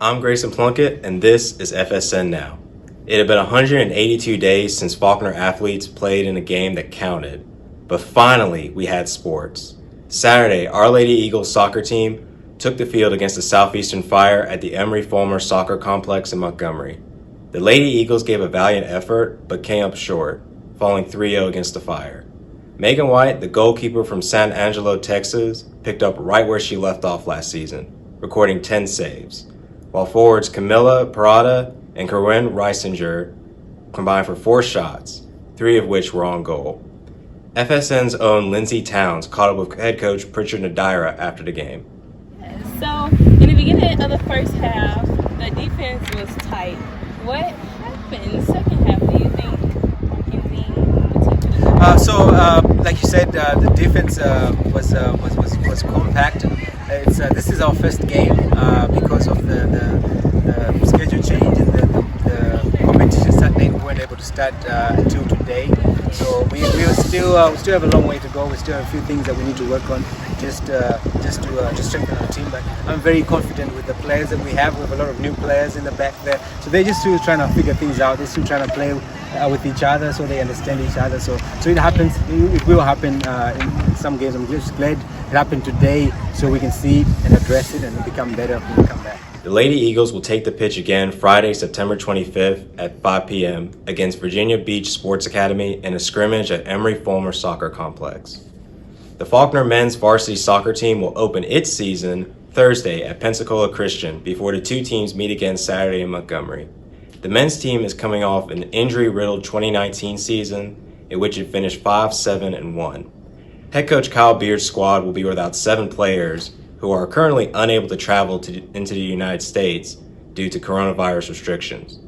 I'm Grayson Plunkett, and this is FSN Now. It had been 182 days since Faulkner Athletes played in a game that counted, but finally we had sports. Saturday, Our Lady Eagles soccer team took the field against the Southeastern Fire at the Emory-Fulmer Soccer Complex in Montgomery. The Lady Eagles gave a valiant effort, but came up short, falling 3-0 against the Fire. Megan White, the goalkeeper from San Angelo, Texas, picked up right where she left off last season, recording 10 saves, while forwards Camilla Parada and Corinne Reisinger combined for 4 shots, 3 of which were on goal. FSN's own Lindsay Towns caught up with head coach Pritchard Nadira after the game. So, in the beginning of the first half, the defense was tight. What happened second half, do you think? Like you said, the defense was compact. This is our first game because of the schedule change and the competition start date. We weren't able to start until today, so we still have a long way to go. We still have a few things that we need to work on just to strengthen our team. But I'm very confident with the players that we have. We have a lot of new players in the back there, so they're just still trying to figure things out. They're still trying to play with each other, so they understand each other. So it happens. It will happen in some games. I'm just glad it happened today, so we can see it and address it and become better when we come back. The Lady Eagles will take the pitch again Friday, September 25th at 5 p.m. against Virginia Beach Sports Academy in a scrimmage at Emory-Fulmer Soccer Complex. The Faulkner men's varsity soccer team will open its season Thursday at Pensacola Christian before the two teams meet again Saturday in Montgomery. The men's team is coming off an injury-riddled 2019 season in which it finished 5-7-1. Head coach Kyle Beard's squad will be without 7 players who are currently unable to travel into the United States due to coronavirus restrictions.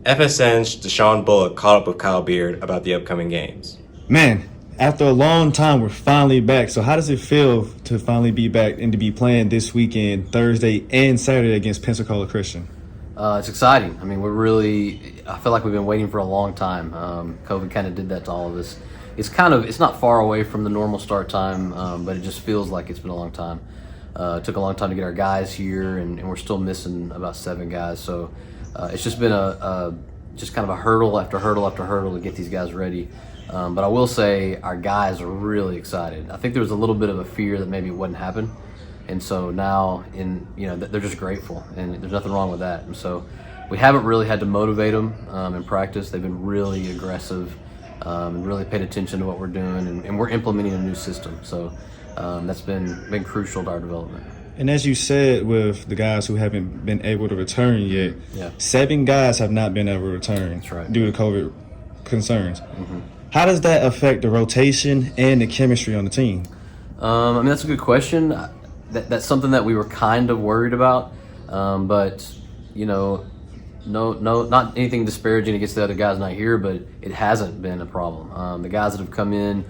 FSN's Deshaun Bullock caught up with Kyle Beard about the upcoming games. Man, after a long time, we're finally back. So how does it feel to finally be back and to be playing this weekend, Thursday and Saturday against Pensacola Christian? It's exciting. I mean, I feel like we've been waiting for a long time. COVID kind of did that to all of us. It's not far away from the normal start time, but it just feels like it's been a long time. It took a long time to get our guys here, and we're still missing about 7 guys. So it's just been just kind of a hurdle after hurdle after hurdle to get these guys ready. But I will say our guys are really excited. I think there was a little bit of a fear that maybe it wouldn't happen. And so now, they're just grateful, and there's nothing wrong with that. And so we haven't really had to motivate them in practice. They've been really aggressive and really paid attention to what we're doing, and we're implementing a new system. So that's been crucial to our development. And as you said, with the guys who haven't been able to return yet, 7 guys have not been able to return. That's right. Due to COVID concerns. Mm-hmm. How does that affect the rotation and the chemistry on the team? That's a good question. That's something that we were kind of worried about, but no, not anything disparaging against the other guys not here, but it hasn't been a problem. The guys that have come in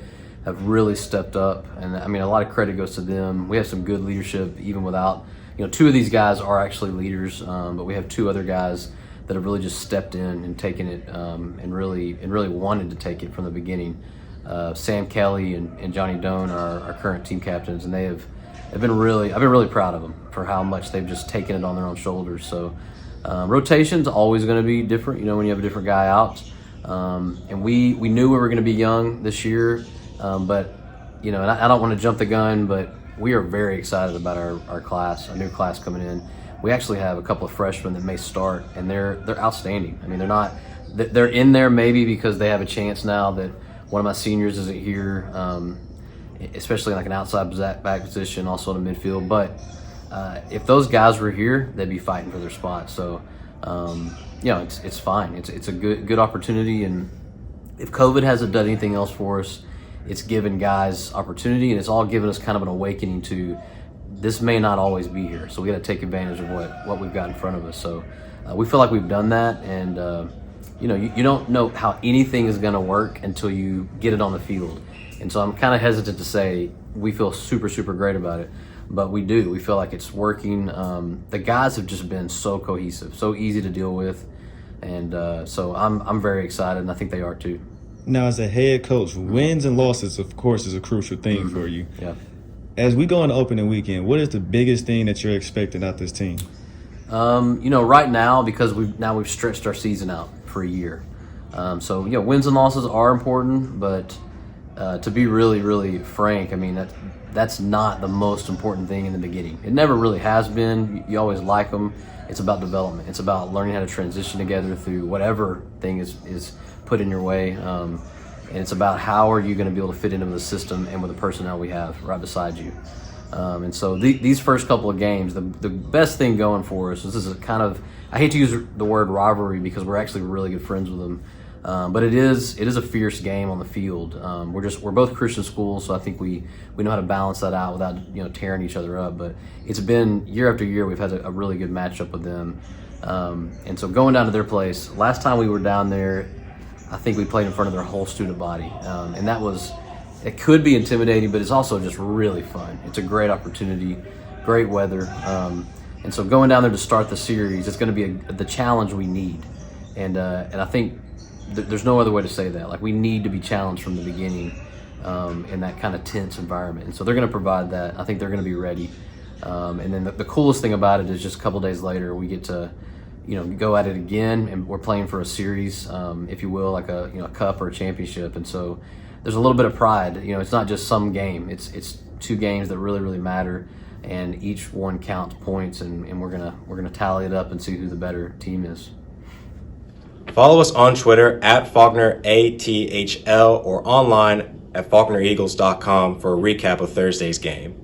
have really stepped up, and I mean, a lot of credit goes to them. We have some good leadership, even without, 2 of these guys are actually leaders, but we have 2 other guys that have really just stepped in and taken it, and really wanted to take it from the beginning. Sam Kelly and Johnny Doan are our current team captains, and I've been really proud of them for how much they've just taken it on their own shoulders. So rotation's always going to be different, when you have a different guy out. And we knew we were going to be young this year, but and I don't want to jump the gun, but we are very excited about our class, our new class coming in. We actually have a couple of freshmen that may start, and they're outstanding. I mean, they're in there maybe because they have a chance now that one of my seniors isn't here. Especially like an outside back position, also in the midfield. But if those guys were here, they'd be fighting for their spot. So, it's fine. It's a good opportunity. And if COVID hasn't done anything else for us, it's given guys opportunity, and it's all given us kind of an awakening to this may not always be here. So we got to take advantage of what we've got in front of us. So we feel like we've done that, and you don't know how anything is going to work until you get it on the field. And so I'm kind of hesitant to say we feel super, super great about it, but we do. We feel like it's working. The guys have just been so cohesive, so easy to deal with, and so I'm very excited, and I think they are too. Now, as a head coach, wins and losses, of course, is a crucial thing for you. Yeah. As we go into opening weekend, what is the biggest thing that you're expecting out this team? Right now, because we've stretched our season out for a year. So wins and losses are important, but to be really, really frank, I mean that's not the most important thing in the beginning. It never really has been. You always like them. It's about development. It's about learning how to transition together through whatever thing is put in your way. And it's about how are you going to be able to fit into the system and with the personnel we have right beside you. And so these first couple of games, the best thing going for us is this is kind of, I hate to use the word rivalry because we're actually really good friends with them. But it is a fierce game on the field. We're both Christian schools, so I think we know how to balance that out without tearing each other up. But it's been year after year we've had a really good matchup with them. And so going down to their place, last time we were down there, I think we played in front of their whole student body, and it could be intimidating, but it's also just really fun. It's a great opportunity, great weather, and so going down there to start the series, it's going to be the challenge we need, and I think there's no other way to say that. Like, we need to be challenged from the beginning in that kind of tense environment, and so they're going to provide that. I think they're going to be ready, and then the coolest thing about it is just a couple days later we get to go at it again, and we're playing for a series, if you will, like a cup or a championship, and so there's a little bit of pride. It's not just some game. It's two games that really, really matter, and each one counts points, and we're gonna tally it up and see who the better team is. Follow us on Twitter at Faulkner ATHL or online at FaulknerEagles.com for a recap of Thursday's game.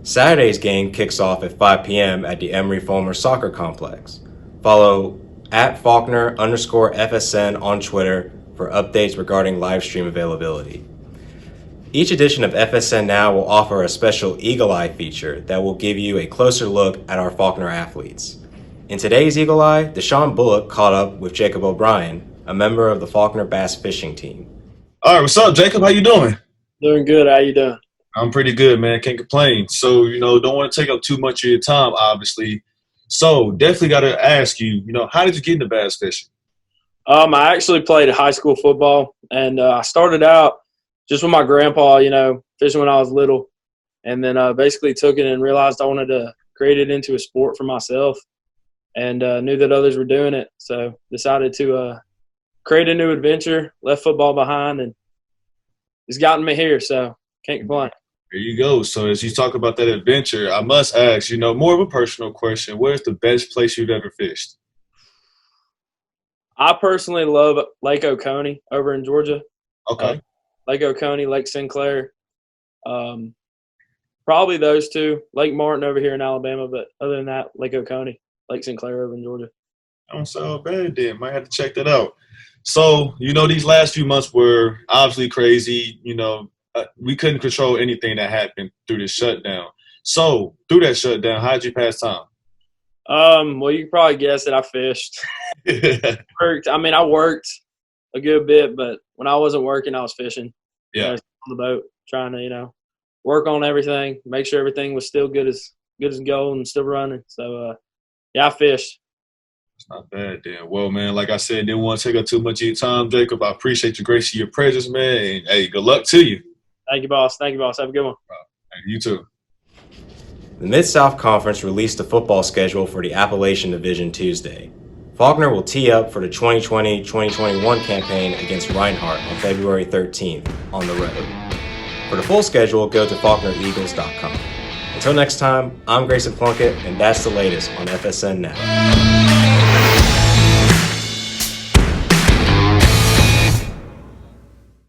Saturday's game kicks off at 5 p.m. at the Emory-Fulmer Soccer Complex. Follow at Faulkner_FSN on Twitter for updates regarding live stream availability. Each edition of FSN Now will offer a special Eagle Eye feature that will give you a closer look at our Faulkner athletes. In today's Eagle Eye, Deshaun Bullock caught up with Jacob O'Brien, a member of the Faulkner Bass Fishing Team. All right, what's up, Jacob? How you doing? Doing good. How you doing? I'm pretty good, man. Can't complain. So, don't want to take up too much of your time, obviously. So, definitely got to ask you, how did you get into bass fishing? I actually played high school football, and I started out just with my grandpa, fishing when I was little, and then basically took it and realized I wanted to create it into a sport for myself, and knew that others were doing it, so decided to create a new adventure, left football behind, and it's gotten me here, so can't complain. There you go. So as you talk about that adventure, I must ask, more of a personal question. Where's the best place you've ever fished? I personally love Lake Oconee over in Georgia. Okay. Lake Oconee, Lake Sinclair. Probably those two. Lake Martin over here in Alabama, but other than that, Lake Oconee, Lake Sinclair over in Georgia. Don't sound bad then. Might have to check that out. So, these last few months were obviously crazy. We couldn't control anything that happened through this shutdown. So, through that shutdown, how did you pass time? Well, you can probably guess that I fished. I worked a good bit, but when I wasn't working, I was fishing. Yeah. On the boat, trying to, work on everything, make sure everything was still good as gold and still running. So, I fished. It's not bad then. Well, man, like I said, didn't want to take up too much of your time, Jacob. I appreciate your grace and your presence, man. And, hey, good luck to you. Thank you, boss. Have a good one. You too. The Mid-South Conference released the football schedule for the Appalachian Division Tuesday. Faulkner will tee up for the 2020-2021 campaign against Reinhardt on February 13th on the road. For the full schedule, go to FaulknerEagles.com. Until next time, I'm Grayson Plunkett, and that's the latest on FSN Now.